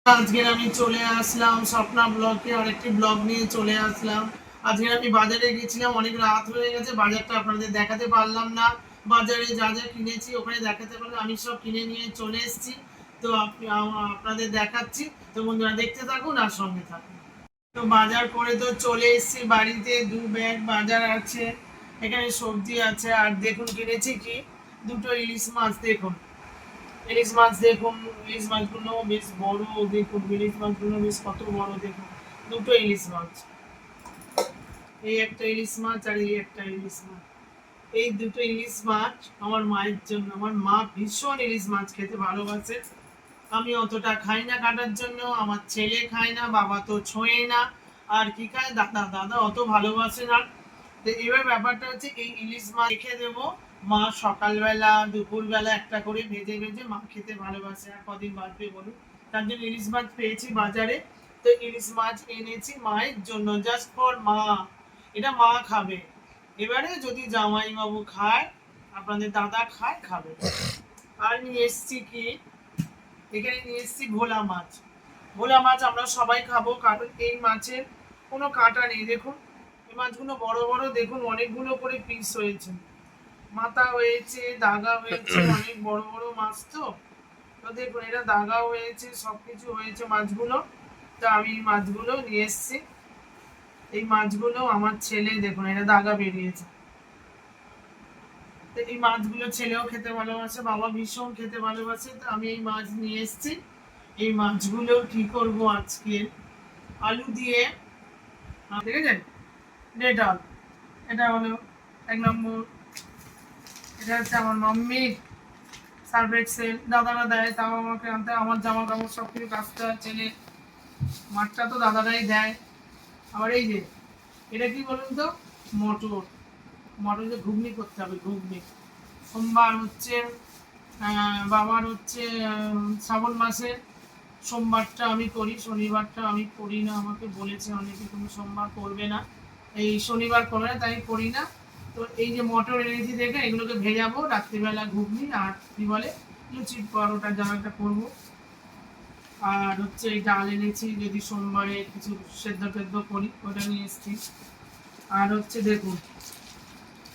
আজকের আমি চলে আসলাম স্বপ্না ব্লগে, আরেকটি ব্লগ নিয়ে চলে আসলাম। আজকে আমি বাজারে গেছিলাম, অনেক রাত হয়ে গেছে, বাজারটা আপনাদের দেখাতে পারলাম না। বাজারে যা যা কিনেছি ওখানে দেখাতে পারলাম, আমি সব কিনে নিয়ে চলে এসেছি। তো আপনাদের দেখাচ্ছি। তো বন্ধুরা দেখতে থাকুন আর সঙ্গে থাকুন। তো বাজার করে তো চলে এসেছি বাড়িতে, 2 ব্যাগ বাজার আছে। এখানে সবজি আছে, আর দেখুন কিনেছি কি, 2টো ইলিশ মাছ। দেখুন ইলিশ মাছ, দেখুন ইলিশ মাছগুলো বেশ বড়। দেখুন ইলিশ মাছগুলো বেশ কত বড়, দেখুন 2টো ইলিশ মাছ। এই একটা ইলিশ মাছ আর এই একটা ইলিশ মাছ। এই 2টো ইলিশ মাছ আমার মায়ের জন্য। আমার মা ভীষণ ইলিশ মাছ খেতে ভালোবাসে। আমি অতটা খাই না কাটার জন্য, আমার ছেলে খায় না, বাবা তো ছোঁয়ে না। আর কি খায়, দাদা দাদা অত ভালোবাসে না। তো এবার ব্যাপারটা হচ্ছে, এই ইলিশ মাছ রেখে দেবো। মা সকালবেলা দুপুরবেলা একটা করে ভেজে ভেজে মা খেতে ভালোবাসে, আর কদিন বাঁচবে বলুন। তার জন্য ইলিশ মাছ পেয়েছি বাজারে। তো ইলিশ মাছ এনেছি মায়ের জন্য, জাস্ট ফর মা। এটা মা খাবে। এবারে যদি জামাইবাবু খায়, আপনাদের দাদা খায়, খাবে। আর নিয়ে এসছি কি, এখানে নিয়ে এসছি ভোলা মাছ। ভোলা মাছ আমরা সবাই খাবো, কারণ এই মাছের কোনো কাঁটা নেই। দেখুন এই মাছগুলো বড় বড়, দেখুন অনেকগুলো করে পিস হয়েছে, মাথা হয়েছে, দাগা হয়েছে, অনেক বড় বড় মাছ। তো তো দেখুন এটা দাগা হয়েছে, সবকিছু হয়েছে মাছগুলো। তো আমি এই মাছগুলো নিয়ে এসছি। এই মাছগুলো আমার ছেলে, দেখুন এটা দাগা বেরিয়েছে। তো এই মাছগুলো ছেলেও খেতে ভালোবাসে, বাবা ভীষণ খেতে ভালোবাসে। তো আমি এই মাছ নিয়ে এসছি। এই মাছগুলো কি করব আজকে, আলু দিয়ে, দেখেছেন ডেটল, এটা হলো 1 নম্বর। এটা হচ্ছে আমার মাম্মির সার্ফ এক্সেল, দাদারা দেয়, তাও আমাকে আনতে, আমার জামা কাপড় সব কিছু কাচতে হয় ছেলে। মাঠটা তো দাদারাই দেয়। আবার এই যে এটা কি বলুন তো, মটর। মটর যে ঘুগনি করতে হবে, ঘুগনি। সোমবার হচ্ছে বাবার হচ্ছে শ্রাবণ মাসে সোমবারটা আমি করি, শনিবারটা আমি করি না। আমাকে বলেছে অনেকে তুমি সোমবার করবে না, এই শনিবার করবে না, তাই করি না। তো এই যে মটর এনেছি দেখে এগুলোকে ভেজাবো রাত্রিবেলা, ঘুগনি আর কি বলে লুচি পরোটা যা একটা করবো। আর হচ্ছে এই ডাল এনেছি, যদি সোমবারে কিছু সেদ্ধ টেদ্ধ করি, ওটা নিয়ে এসছি। আর হচ্ছে দেখুন,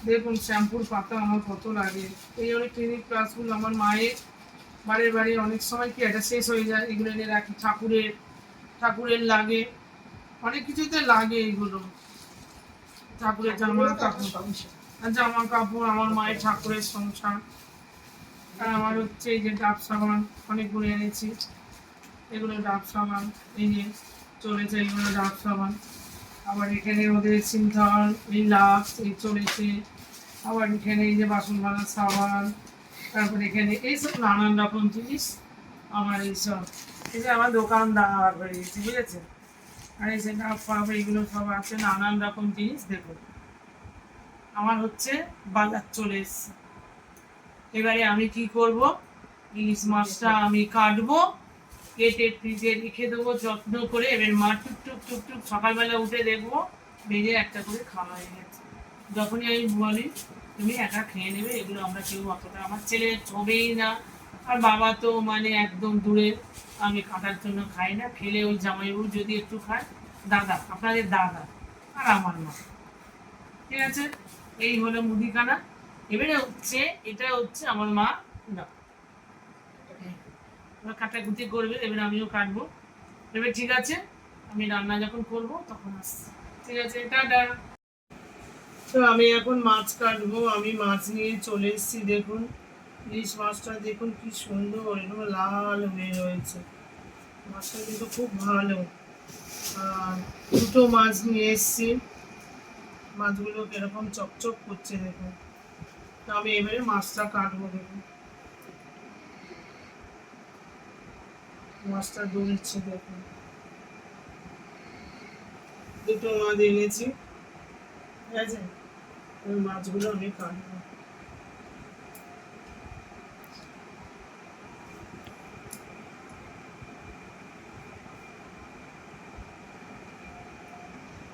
দেখুন শ্যাম্পুর পাতা আমার কত লাগে। এই অনেক ক্লিনিক প্লাসগুলো আমার মায়ের বাড়ি বাড়ি অনেক সময় কি এটা শেষ হয়ে যায়, এগুলো এনে রাখি। ঠাকুরের ঠাকুরের লাগে, অনেক কিছুতে লাগে এগুলো। ঠাকুরের জামা কাপড়, জামা কাপড়, আমার মায়ের ঠাকুরের সংসার। আর আমার হচ্ছে এই যে ডাব সাবান অনেকগুলো এনেছি, এগুলো ডাব সাবান। এই যে চলেছে এগুলো ডাব সাবান। আবার এখানে ওদের সিন্থাল, এই লাক্স এই চলেছে। আবার এখানে এই যে বাসন মাজার সাবান। তারপর এখানে এইসব নানান রকম জিনিস আমার, এইসব এই যে আমার দোকান দাঁড় হয়ে গেছে, বুঝেছে। আর এই যে ডাব ফাব এইগুলো সব আছে, নানান রকম জিনিস। দেখুন আমার হচ্ছে বাজার চলে এসছে। এবারে আমি কি করব, ইলিশ মাছটা আমি কাটবো, কেটে ফ্রিজে রেখে দেবো যত্ন করে। এবার মা টুকটুক টুকটুক সকালবেলা উঠে দেখবো ভেজে একটা করে খাওয়া হয়ে গেছে। যখনই আমি বলি তুমি একা খেয়ে নেবে, এগুলো আমরা কেউ অতটা, আমার ছেলে ছবেই না। আর বাবা তো মানে একদম দূরে, আমি কাটার জন্য খাই না। খেলে ওই জামাইবাবু যদি একটু খায়, দাদা, আপনাদের দাদা, আর আমার মা। ঠিক আছে, এই হলো মুদিখানা। এবারে হচ্ছে এটা হচ্ছে আমার মা, না ওরা কাটাকুটি করবে, এবার আমিও কাটবো। এবার ঠিক আছে, আমি রান্না যখন করব তখন আসছি। ঠিক আছে, টাটা। তো আমি এখন মাছ কাটবো, আমি মাছ নিয়ে চলে এসেছি। দেখুন ইলিশ মাছটা, দেখুন কি সুন্দর, এরকম লাল হয়ে রয়েছে। মাছটা কিন্তু খুব ভালো। আর 2টো মাছ নিয়ে এসেছি, মাছগুলো কিরকম চকচক করছে দেখুন। তো আমি এবারে মাছটা কাটবো। দেখুন মাছটা ডুবছে, দেখুন 2টো মাছ এনেছি। ঠিক আছে, ওই মাছগুলো আমি কাটবো।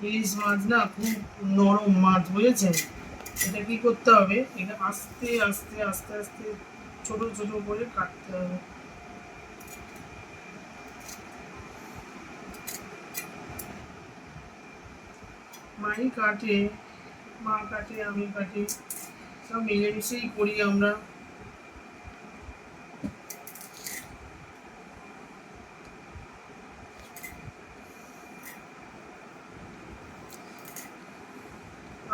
ইলিশ মাছ না খুব নরম মাছ, বুঝেছেন। এটা কি করতে হবে, এটা আস্তে আস্তে আস্তে আস্তে ছোট ছোট করে কাটতে হবে। মাই কাটে, মা কাটে, আমি কাটি, সব মিলেমিশেই করি আমরা।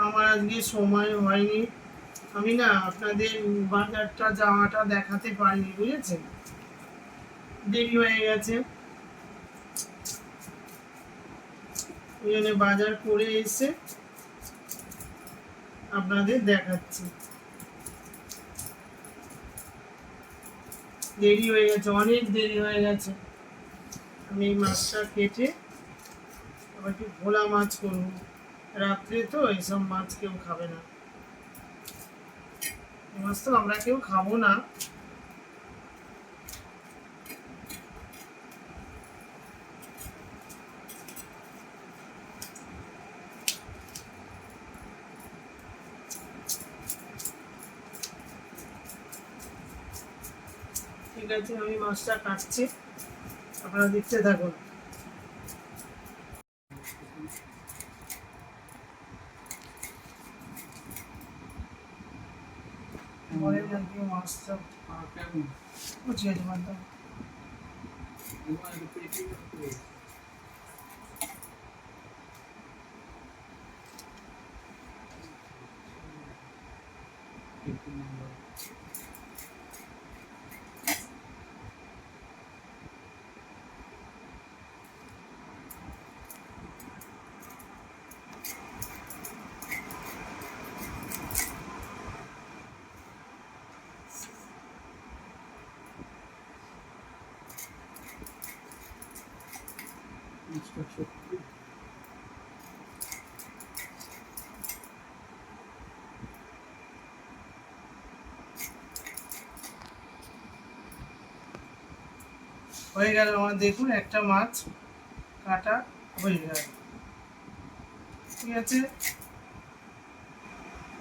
আমার আজকে সময় হয়নি, আমি না আপনাদের বাজারটা যাওয়াটা দেখাতে পারিনি, বুঝেছেন, দেরি হয়ে গেছে, ওই জন্য বাজার করে এসে আপনাদের দেখাচ্ছি। দেরি হয়ে গেছে, অনেক দেরি হয়ে গেছে। আমি এই মাছটা কেটে আবার একটু ভোলা মাছ করবো, রাত্রে তো এইসব মাছ কেউ খাবে না, এই মাছ তো আমরা কেউ খাবো না। ঠিক আছে, আমি মাছটা কাটছি, আপনারা দেখতে থাকুন। বলেন না কি মাছটা বুঝিয়ে দেবেন তো। হয়ে গেল আমার, দেখুন একটা মাছ কাটা হয়ে গেল। ঠিক আছে,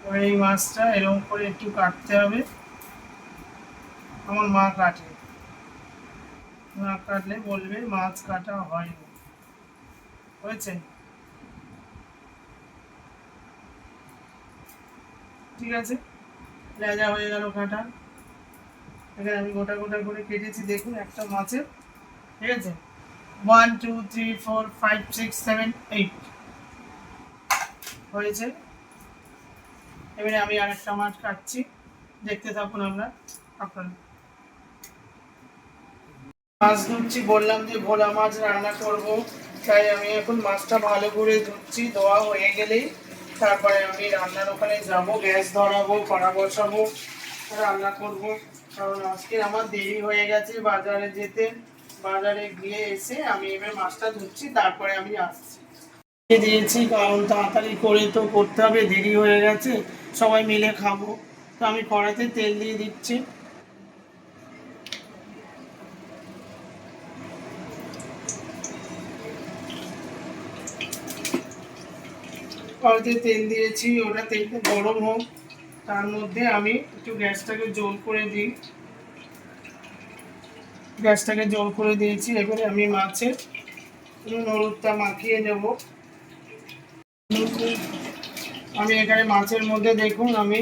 এবার এই মাছটা এরকম করে একটু কাটতে হবে। আমার মা কাটে, না কাটলে বলবে মাছ কাটা হয়নি, হয়েছে। ঠিক আছে, লেজা হয়ে গেল কাটা, এখানে আমি গোটা গোটা করে কেটেছি, দেখুন একটা মাছের। ঠিক আছে, 1 2 3 4 5 6 7 8 হয়েছে। এবারে আমি আরেকটা মাছ কাটছি, দেখতে থাকুন আমরা আপনারা। মাছ ধুচ্ছি, বললাম যে ভোলা মাছ রান্না করব, তাই আমি এখন মাছটা ভালো করে ধুচ্ছি, ধোয়া হয়ে গেলেই তারপরে আমি রান্নার ওখানে যাব, গ্যাস ধরাবো, কড়া বসাবো, রান্না করব। কারণ আজকে আমার দেরি হয়ে গেছে বাজারে যেতে, বাজারে গিয়ে এসে আমি এবার মাছটা ধুচ্ছি, তারপরে আমি আসছি। দিয়েছি কারণ তাড়াতাড়ি করে তো করতে হবে, দেরি হয়ে গেছে, সবাই মিলে খাবো, তো আমি কড়াইতে তেল দিয়ে দিচ্ছি। কড়াইতে তেল দিয়েছি, ওটা তেলটা গরম হোক, তার মধ্যে আমি একটু গ্যাসটাকে জোর করে দিই, গ্যাসটাকে জোর করে দিয়েছি। এবারে আমি মাছের নুন হলুদটা মাখিয়ে নেব। আমি এখানে মাছের মধ্যে দেখুন আমি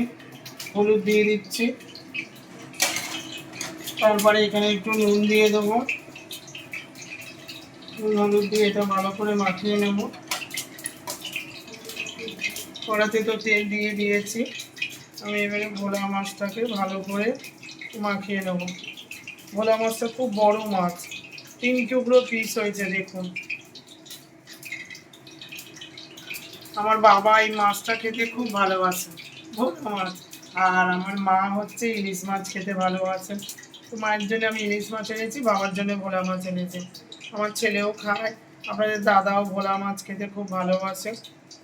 হলুদ দিয়ে দিচ্ছি, তারপরে এখানে একটু নুন দিয়ে দেবো, নুন হলুদ দিয়ে এটা ভালো করে মাখিয়ে নেব। কড়াতে তো তেল দিয়ে দিয়েছি, আমি এবারে ভোলা মাছটাকে ভালো করে মাখিয়ে নেব। ভোলা মাছটা খুব বড় মাছ, 3 টুকরো পিস হয়েছে দেখুন। আমার বাবা এই মাছটা খেতে খুব ভালোবাসে, ভোলা মাছ, আর আমার মা হচ্ছে ইলিশ মাছ খেতে ভালোবাসে, তো মায়ের জন্য আমি ইলিশ মাছ এনেছি, বাবার জন্য ভোলা মাছ এনেছি। আমার ছেলেও খায়, আপনাদের দাদাও ভোলা মাছ খেতে খুব ভালোবাসে।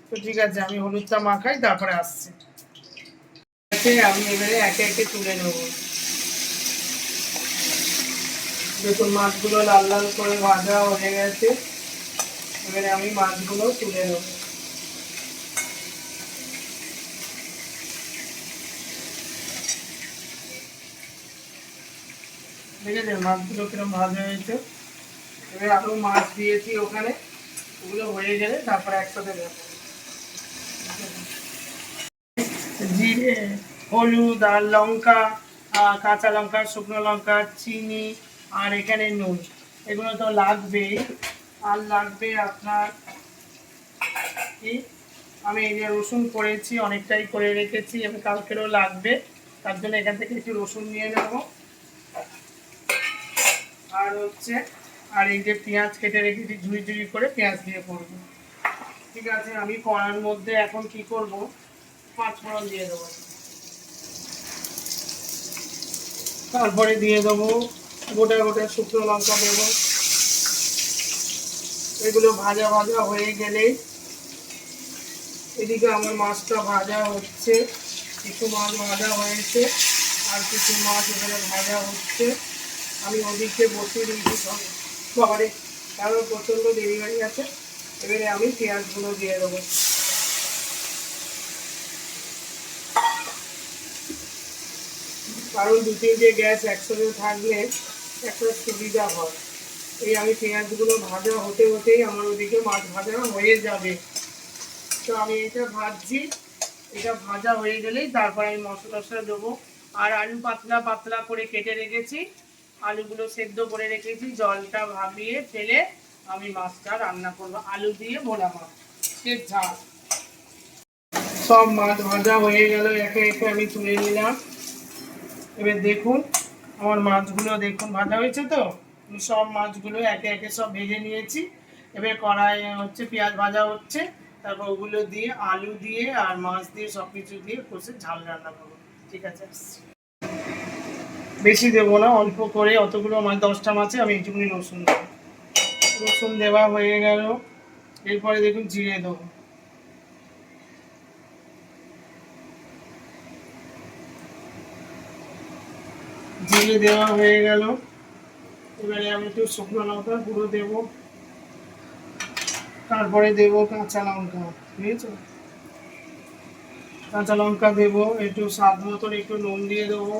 তো ঠিক আছে, আমি হলুদটা মাখাই, তারপরে আসছি। আমি এবারে একে একে তুলে নেব। দেখুন মাছগুলো লাল লাল করে ভাজা হয়ে গেছে, এবারে আমি মাছগুলো তুলে নেব। দেখেছেন মাছগুলো কিরকম ভাজা হয়েছে। এবারে আরো মাছ দিয়েছি ওখানে, ওগুলো হয়ে গেলে তারপরে একসাথে দেবো। জিরে, হলুদ আর লঙ্কা, কাঁচা লঙ্কা, শুকনো লঙ্কা, চিনি আর এখানে নুন, এগুলো তো লাগবেই। আর লাগবে আপনার কি, আমি এই যে রসুন করেছি, অনেকটাই করে রেখেছি, এবং কালকেরও লাগবে, তার জন্য এখান থেকে একটু রসুন নিয়ে নেব। আর হচ্ছে, আর এই যে পেঁয়াজ কেটে রেখেছি, ঝুড়ি ঝুড়ি করে পেঁয়াজ দিয়ে করবো। ঠিক আছে, আমি কড়ার মধ্যে এখন কি করব, পাঁচফোড়ন দিয়ে দেবো, তারপরে দিয়ে দেবো গোটা গোটা শুকনো লঙ্কা দেবো। এগুলো ভাজা ভাজা হয়ে গেলেই, এদিকে আমার মাছটা ভাজা হচ্ছে, কিছু মাছ ভাজা হয়েছে, আর কিছু মাছ এখানে ভাজা হচ্ছে। আমি ওদিকে বসিয়ে দিয়েছি সব, বাবারে তারও প্রচণ্ড দেরি হয়ে গেছে। এবারে আমি পেঁয়াজগুলো দিয়ে দেবো। কারণ দু তিনটে গ্যাস একসাথে থাকলে একটা সুবিধা হয়। এই আমি পেঁয়াজগুলো ভাজা হতে হতেই আমার ওদিকে মাছ ভাজা হয়ে যাবে। তো আমি এটা ভাজছি, এটা ভাজা হয়ে গেলেই তারপর আমি মশলা টশলা দেবো। আর আলু পাতলা পাতলা করে কেটে রেখেছি, আলুগুলো সেদ্ধ করে রেখেছি, জলটা ভাবিয়ে ফেলে আমি মাছটা রান্না করবো, আলু দিয়ে ভোলা মাছের ঝাল। সব মাছ ভাজা হয়ে গেল, একে একে আমি তুলে নিলাম। এবার দেখুন আমার মাছগুলো দেখুন ভাজা হয়েছে তো, সব মাছগুলো একে একে সব ভেজে নিয়েছি। এবার কড়াই হচ্ছে পেঁয়াজ ভাজা হচ্ছে, তারপর ওগুলো দিয়ে আলু দিয়ে আর মাছ দিয়ে সব কিছু দিয়ে কষে ঝাল রান্না করবো। ঠিক আছে, বেশি দেবো না, অল্প করে, অতগুলো মাছ 10টা মাছে আমি এইটুকুনি রসুন দেবো। রসুন দেওয়া হয়ে গেল, এরপরে দেখুন জিরে দেবো। জিরে দেওয়া হয়ে গেল, এবারে আমি একটু শুকনো লঙ্কা গুঁড়ো দেবো, তারপরে দেবো কাঁচা লঙ্কা, বুঝেছো, কাঁচা লঙ্কা দেবো, একটু স্বাদ মতন একটু নুন দিয়ে দেবো,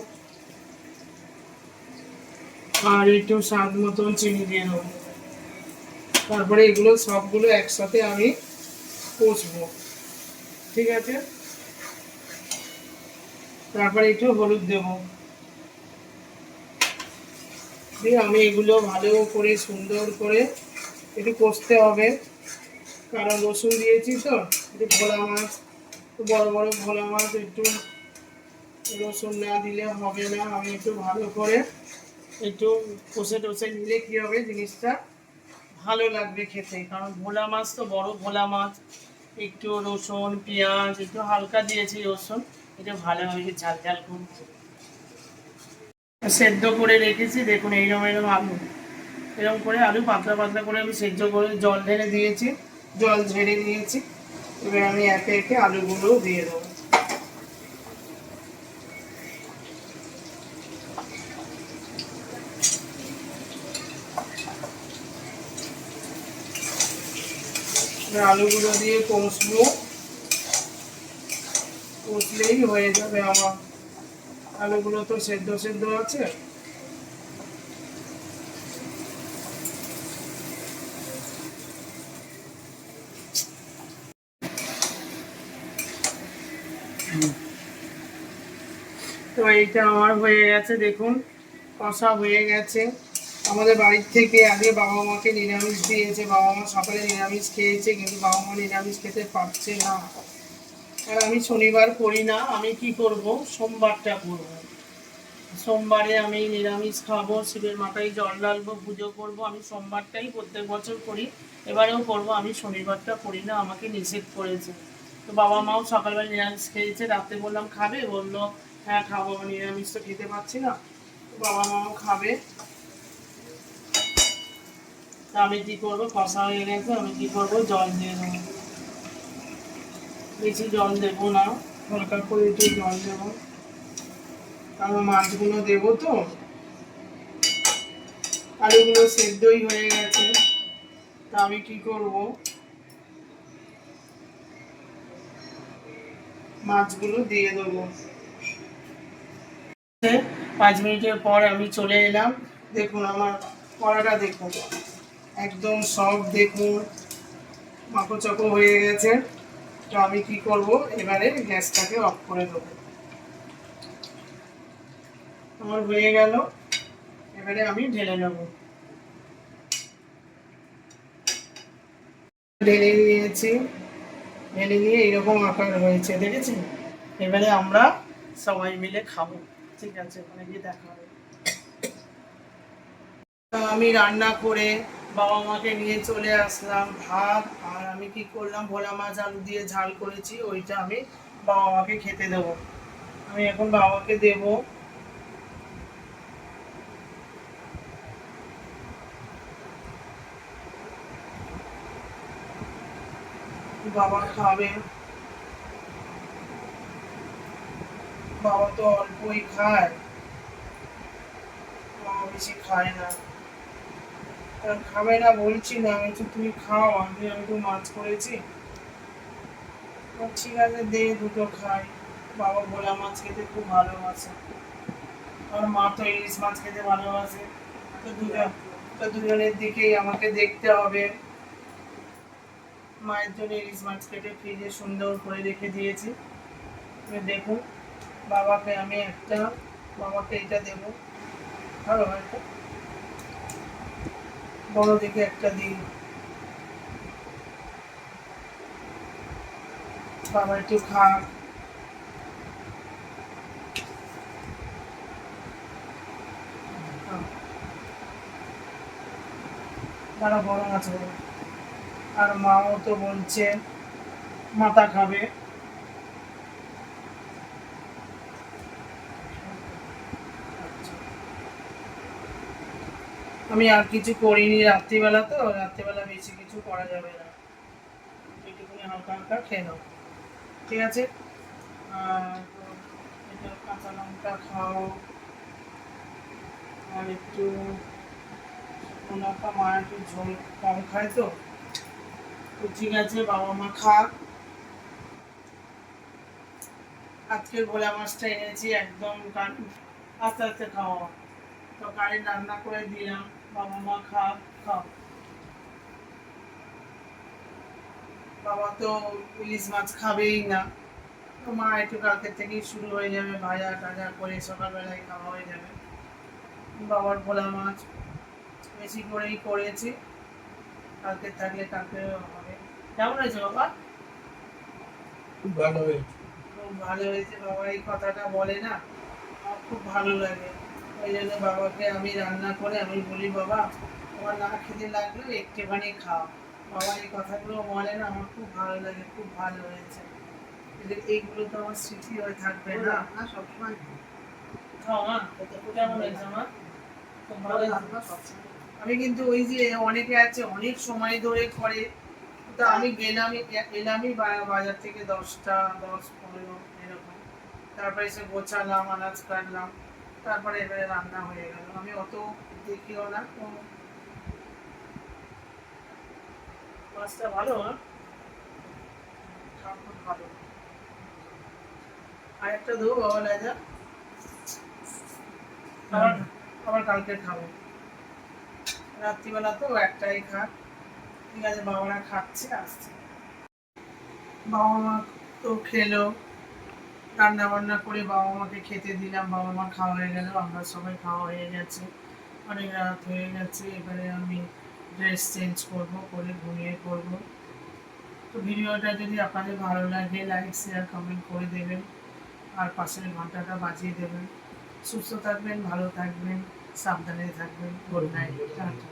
আর একটু স্বাদ মতন চিনি দিয়ে দেবো। তারপরে এগুলো সবগুলো একসাথে আমি কষবো। ঠিক আছে, তারপরে একটু হলুদ দেবো, দিয়ে আমি এগুলো ভালো করে সুন্দর করে একটু কষতে হবে। কারণ রসুন দিয়েছি তো, একটু ভোলা মাছ, বড় বড় ভোলা মাছ, একটু রসুন না দিলে হবে না। আমি একটু ভালো করে একটু কষে টষে নিলে কী হবে, জিনিসটা ভালো লাগবে খেতে। কারণ ভোলা মাছ তো, বড় ভোলা মাছ, একটু রসুন পেঁয়াজ একটু হালকা দিয়েছি, রসুন একটু ভালোভাবে ঝাল ঝাল করছি। সেদ্ধ করে রেখেছি দেখুন, এইরকম এরকম আলু, এরকম করে আলু পাতলা পাতলা করে আমি সেদ্ধ করে জল ঢেলে দিয়েছি, জল ঝেড়ে নিয়েছি। এবার আমি একে একে আলুগুলো দিয়ে দেবো। আলুগুলো দিয়ে কষবো, কষলেই হয়ে যাবে আমার। আলুগুলো তো সেদ্ধ সেদ্ধ আছে। তো এইটা আমার হয়ে গেছে দেখুন, কষা হয়ে গেছে। আমাদের বাড়ির থেকে আগে বাবা মাকে নিরামিষ দিয়েছে, বাবা মা সকালে নিরামিষ খেয়েছে, কিন্তু বাবা মা নিরামিষ খেতে পারছে না। আর আমি শনিবার করি না, আমি কি করব, সোমবারটা করব। সোমবারে আমি নিরামিষ খাবো, শিবের মাথায় জল ঢালবো, পুজো করব। আমি সোমবারটাই প্রত্যেক বছর করি, এবারেও করব। আমি শনিবারটা করি না, আমাকে নিষেধ করেছে। তো বাবা মাও সকালবেলা নিরামিষ খেয়েছে, রাতে বললাম খাবে, বললো হ্যাঁ খাবো, নিরামিষ তো খেতে পারছি না। তো বাবা মাও খাবে। তা আমি কি করবো, কষা হয়ে গেছে, আমি কি করবো, জল দিয়ে দেবো। বেশি জল দেবো না, হালকা করে একটু জল দেবো, কারণ মাছগুলো দেবো তো। আলুগুলো সেদ্ধই হয়ে গেছে, তা আমি কি করব, মাছগুলো দিয়ে দেবো। 5 মিনিটের পর আমি চলে এলাম, দেখুন আমার কড়াটা দেখুন একদম সফট, দেখুন মাখো চাকো হয়ে গেছে। তো আমি কি করব, এবারে গ্যাসটাকে অফ করে দেবো। আমার হয়ে গেল, এবারে আমি ঢেলে নেব। ঢেলে নিয়েছি, ঢেলে নিয়ে এরকম আকার হয়েছে, দেখেছেন? এবারে আমরা সবাই মিলে খাবো। ঠিক আছে, ওখানে গিয়ে দেখা হবে। আমি রান্না করে বাবা মাকে নিয়ে চলে আসলাম। ভাত আর আমি কি করলাম, ভোলা মাছ আলু দিয়ে ঝাল করেছি, ওইটা আমি বাবা মাকে খেতে দেবো। আমি এখন বাবাকে দেবো। বাবা খাবে। বাবা তো অল্পই খায়, বাবা বেশি খায় না। খাবে না বলছি না, আমি তো তুমি খাও, আমি তো মাছ করেছি। ঠিক আছে, দে দুটো খাই। বাবা ভোলা মাছ খেতে খুব ভালোবাসে, আর মা তো ইলিশ মাছ খেতে ভালোবাসে। তো দুজনের দিকেই আমাকে দেখতে হবে। মায়ের জন্য ইলিশ মাছ কেটে ফ্রিজে সুন্দর করে রেখে দিয়েছি। দেখুন, বাবাকে আমি একটা, বাবাকে এটা দেবো, ভালো একটা বড় দেখে একটা দিই। বাবা একটু খাক। তারা বড় মাছ হবে। আর মাও তো বলছে মাথা খাবে। আমি আর কিছু করিনি, রাত্রিবেলা তো, রাত্রিবেলা বেশি কিছু করা যাবে না, একটুখানি হালকা হালকা খেয়ে নাও, ঠিক আছে? আর এটা কাঁচা লঙ্কা খাও, আর একটু লঙ্কা, মা একটু ঝোল কম খায় তো, তো ঠিক আছে, বাবা মা খাক। আজকের ভোলা মাছটা এনেছি একদম আস্তে আস্তে খাওয়া, তো কারি রান্না করে দিলাম, বাবা মা খাক। খাও। বাবা তো ইলিশ মাছ খাবেই না, তো মা একটু কালকের থেকেই শুরু হয়ে যাবে, ভাজা টাজা করে সকালবেলায় খাওয়া হয়ে যাবে। বাবার ভোলা মাছ বেশি করেই করেছি, কালকে থাকলে কালকে হবে। কেমন হয়েছে বাবা? খুব ভালো হয়েছে, খুব ভালো হয়েছে। বাবা এই কথাটা বলে না, আমার খুব ভালো লাগে। ওই জন্য বাবাকে আমি রান্না করে আমি বলি, বাবা তোমার না খেতে লাগলে একটুখানি খাও। বাবা এই কথাগুলো বলে না, আমার খুব ভালো লাগে, খুব ভালো হয়েছে। এইগুলো তো আমার স্মৃতি হয়ে থাকবে না, সবসময় খাও। হ্যাঁ, কেমন হয়েছে আমার? খুব ভালো হয়েছে। আমি কিন্তু ওই যে অনেকে আছে অনেক সময় ধরে করে, তো আমি এলামই বাজার থেকে 10টা 10-15 এরকম, তারপরে এসে গোছালাম, আনাজ কাটলাম, তারপরে এবারে রান্না হয়ে গেল। আমি অত দেখিও না তো। মাছটা ভালো, হ্যাঁ খুব ভালো। আর একটা দেবো বাবা লাজা, আবার আবার কালকে খাবো। রাত্রিবেলা তো একটাই খাক, ঠিক আছে, বাবারা খাচ্ছে, আসছে। বাবা মা তো খেলো, রান্না বান্না করে বাবা মাকে খেতে দিলাম, বাবা মা খাওয়া হয়ে গেল, আমরা সবাই খাওয়া হয়ে গেছে, অনেক রাত হয়ে গেছে। এবারে আমি ড্রেস চেঞ্জ করবো, করে ঘুমিয়ে পড়বো। তো ভিডিওটা যদি আপনাদের ভালো লাগে, লাইক শেয়ার কমেন্ট করে দেবেন, আর পাশের ঘন্টাটা বাজিয়ে দেবেন। সুস্থ থাকবেন, ভালো থাকবেন, সাবধানে থাকবেন। Good night, tata.